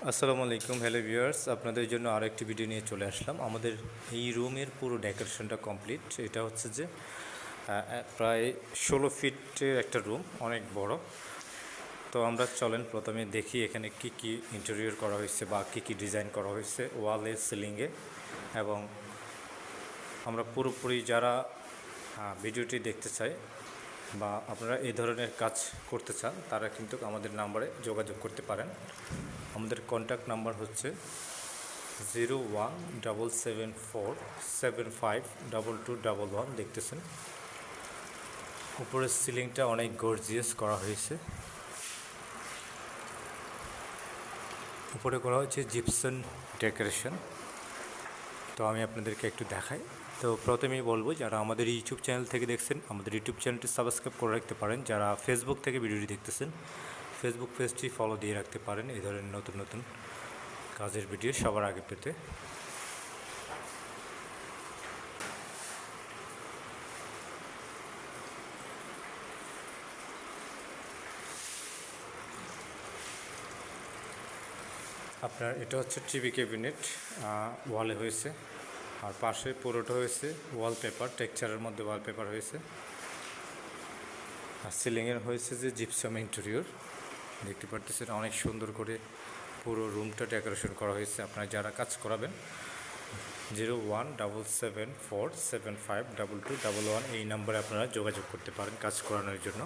আসসালামু আলাইকুম, hello viewers, আপনাদের জন্য আরও একটি ভিডিও নিয়ে চলে আসলাম। আমাদের এই রুমের পুরো ডেকোরেশনটা কমপ্লিট। এটা হচ্ছে যে প্রায় 16 ফিটের একটা রুম, অনেক বড়। তো আমরা চলেন প্রথমে দেখি এখানে কি কি ইন্টেরিয়র করা হয়েছে বা কি কি ডিজাইন করা হয়েছে ওয়ালে, সিলিংয়ে। এবং আমরা পুরোপুরি যারা ভিডিওটি দেখতে চাই বা আপনারা এই ধরনের কাজ করতে চান, তারা কিন্তু আমাদের নাম্বারে যোগাযোগ করতে পারেন। আমাদের কন্ট্যাক্ট নাম্বার হচ্ছে 017747522211। দেখতেছেন উপরের সিলিংটা অনেক গর্জিয়াস করা হয়েছে। উপরে করা হচ্ছে জিপসন ডেকোরেশন। তো আমি আপনাদেরকে একটু দেখাই। তো প্রথমেই বলবো, যারা আমাদের ইউটিউব চ্যানেল থেকে দেখছেন, আমাদের ইউটিউব চ্যানেলটি সাবস্ক্রাইব করে রাখতে পারেন। যারা ফেসবুক থেকে ভিডিওটি দেখতেছেন, ফেসবুক পেজটি ফলো দিয়ে রাখতে পারেন এই ধরনের নতুন নতুন কাজের ভিডিও সবার আগে পেতে। আপনার এটা হচ্ছে টিভি ক্যাবিনেট, ওয়ালে হয়েছে, আর পাশে পুরোটা হয়েছে ওয়ালপেপার, টেক্সচারের মধ্যে ওয়ালপেপার হয়েছে। আর সিলিংয়ের হয়েছে যে জিপসাম ইন্টেরিয়র। দেখতে পারতেছেন অনেক সুন্দর করে পুরো রুমটা ডেকোরেশন করা হয়েছে। আপনারা যারা কাজ করাবেন 017747522211 এই নাম্বারে আপনারা যোগাযোগ করতে পারেন কাজ করানোর জন্য।